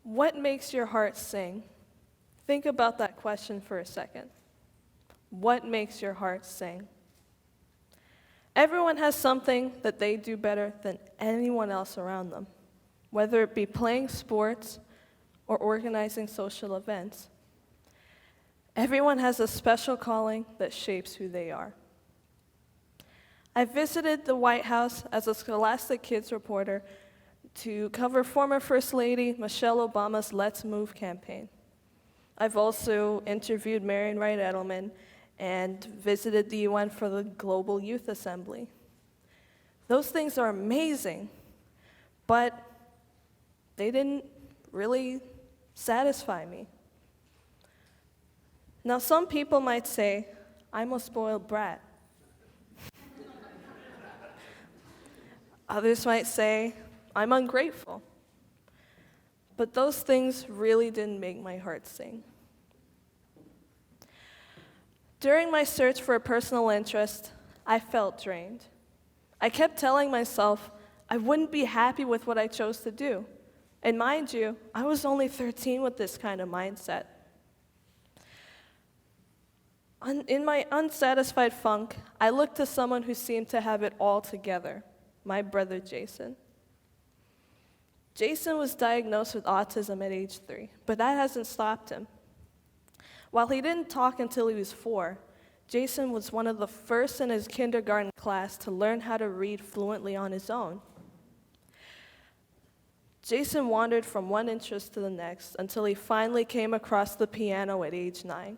What makes your heart sing? Think about that question for a second. What makes your heart sing? Everyone has something that they do better than anyone else around them, whether it be playing sports or organizing social events. Everyone has a special calling that shapes who they are. I visited the White House as a Scholastic Kids reporter to cover former First Lady Michelle Obama's Let's Move campaign. I've also interviewed Marian Wright Edelman and visited the UN for the Global Youth Assembly. Those things are amazing, but they didn't really satisfy me. Now, some people might say, I'm a spoiled brat. Others might say, I'm ungrateful. But those things really didn't make my heart sing. During my search for a personal interest, I felt drained. I kept telling myself I wouldn't be happy with what I chose to do. And mind you, I was only 13 with this kind of mindset. In my unsatisfied funk, I looked to someone who seemed to have it all together, my brother Jason. Jason was diagnosed with autism at age 3, but that hasn't stopped him. While he didn't talk until he was 4, Jason was one of the first in his kindergarten class to learn how to read fluently on his own. Jason wandered from one interest to the next until he finally came across the piano at age 9.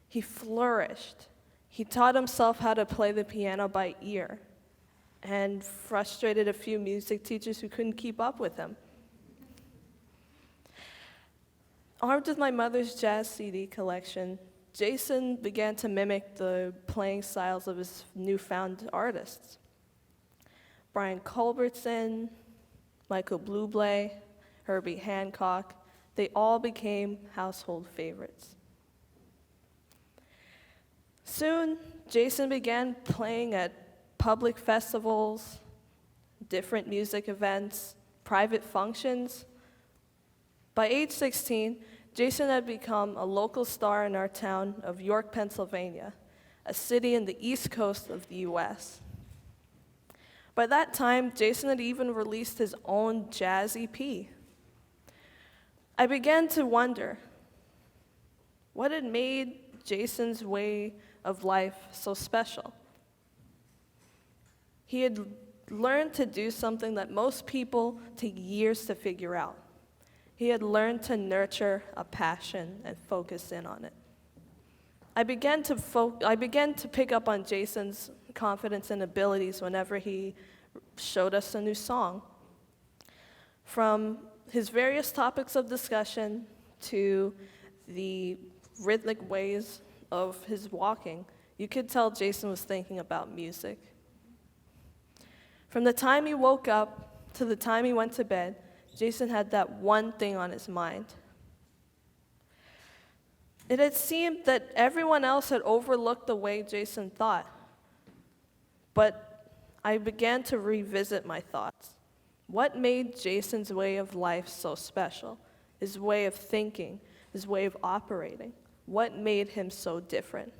He flourished. He taught himself how to play the piano by ear and frustrated a few music teachers who couldn't keep up with him. Armed with my mother's jazz CD collection, Jason began to mimic the playing styles of his newfound artists. Brian Culbertson, Michael Bublé, Herbie Hancock, they all became household favorites. Soon, Jason began playing at public festivals, different music events, private functions. By age 16, Jason had become a local star in our town of York, Pennsylvania, a city in the east coast of the US. By that time, Jason had even released his own jazz EP. I began to wonder, what had made Jason's way of life so special? He had learned to do something that most people take years to figure out. He had learned to nurture a passion and focus in on it. I began to pick up on Jason's confidence and abilities whenever he showed us a new song. From his various topics of discussion to the rhythmic ways of his walking, you could tell Jason was thinking about music. From the time he woke up to the time he went to bed, Jason had that one thing on his mind. It had seemed that everyone else had overlooked the way Jason thought. But I began to revisit my thoughts. What made Jason's way of life so special? His way of thinking, his way of operating. What made him so different?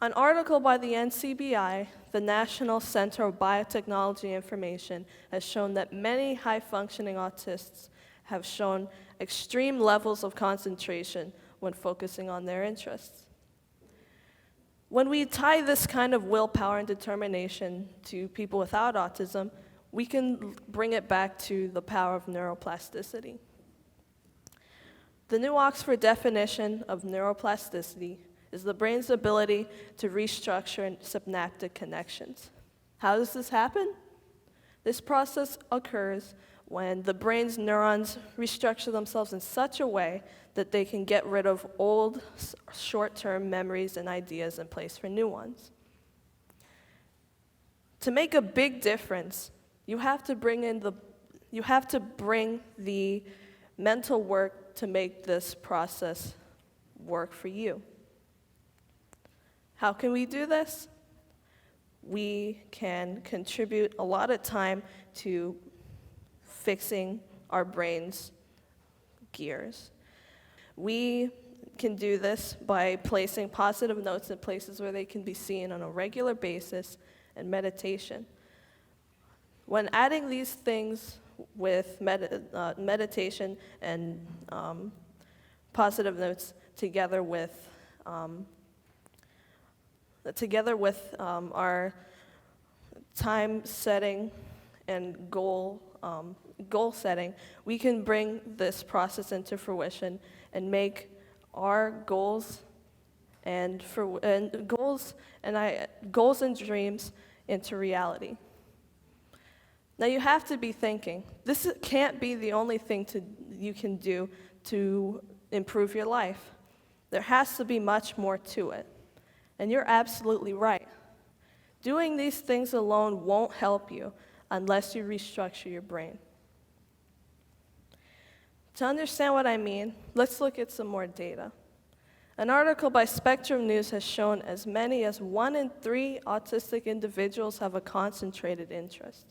An article by the NCBI, the National Center of Biotechnology Information, has shown that many high-functioning autists have shown extreme levels of concentration when focusing on their interests. When we tie this kind of willpower and determination to people without autism, we can bring it back to the power of neuroplasticity. The new Oxford definition of neuroplasticity is the brain's ability to restructure synaptic connections. How does this happen? This process occurs when the brain's neurons restructure themselves in such a way that they can get rid of old, short-term memories and ideas in place for new ones. To make a big difference, you have to bring the mental work to make this process work for you. How can we do this? We can contribute a lot of time to fixing our brain's gears. We can do this by placing positive notes in places where they can be seen on a regular basis and meditation. When adding these things with meditation and positive notes together with our time setting and goal setting, we can bring this process into fruition and make our goals and dreams into reality. Now you have to be thinking, this can't be the only thing you can do to improve your life. There has to be much more to it. And you're absolutely right. Doing these things alone won't help you unless you restructure your brain. To understand what I mean, let's look at some more data. An article by Spectrum News has shown as many as 1 in 3 autistic individuals have a concentrated interest.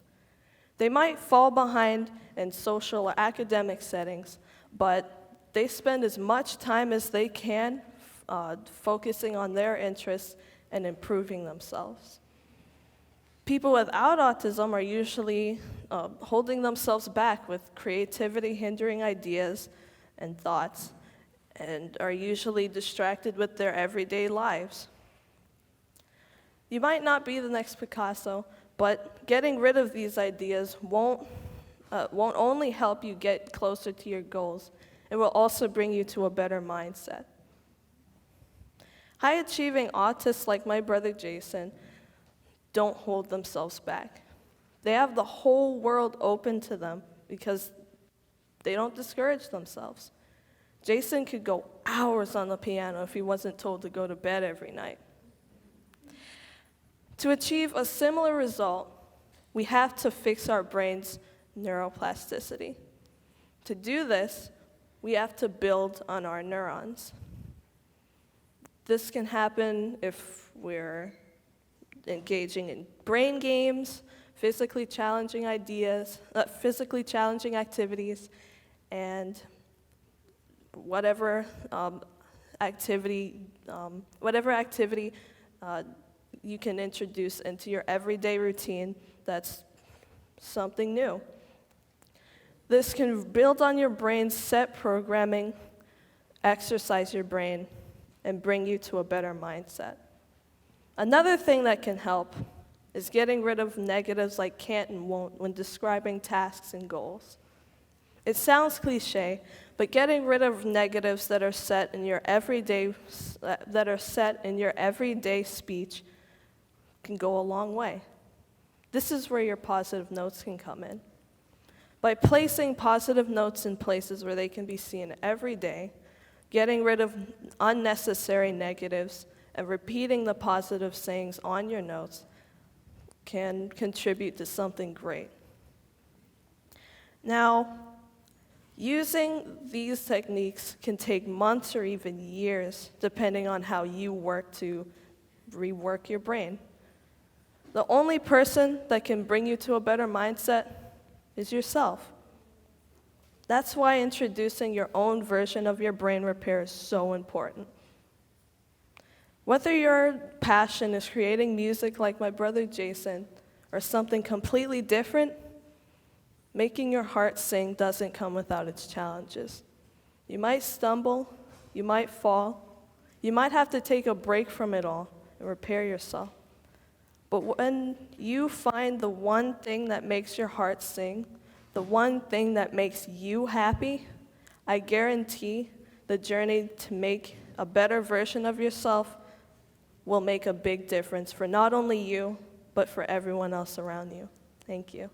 They might fall behind in social or academic settings, but they spend as much time as they can focusing on their interests and improving themselves. People without autism are usually holding themselves back with creativity hindering ideas and thoughts, and are usually distracted with their everyday lives. You might not be the next Picasso, but getting rid of these ideas won't only help you get closer to your goals, it will also bring you to a better mindset. High-achieving autists like my brother Jason don't hold themselves back. They have the whole world open to them because they don't discourage themselves. Jason could go hours on the piano if he wasn't told to go to bed every night. To achieve a similar result, we have to fix our brain's neuroplasticity. To do this, we have to build on our neurons. This can happen if we're engaging in brain games, physically challenging activities, and whatever activity you can introduce into your everyday routine that's something new. This can build on your brain's set programming, exercise your brain, and bring you to a better mindset. Another thing that can help is getting rid of negatives like can't and won't when describing tasks and goals. It sounds cliche, but getting rid of negatives that are set in your everyday speech can go a long way. This is where your positive notes can come in. By placing positive notes in places where they can be seen every day, getting rid of unnecessary negatives, and repeating the positive sayings on your notes can contribute to something great. Now, using these techniques can take months or even years, depending on how you work to rework your brain. The only person that can bring you to a better mindset is yourself. That's why introducing your own version of your brain repair is so important. Whether your passion is creating music like my brother Jason or something completely different, making your heart sing doesn't come without its challenges. You might stumble, you might fall, you might have to take a break from it all and repair yourself. But when you find the one thing that makes your heart sing, the one thing that makes you happy, I guarantee the journey to make a better version of yourself will make a big difference for not only you, but for everyone else around you. Thank you.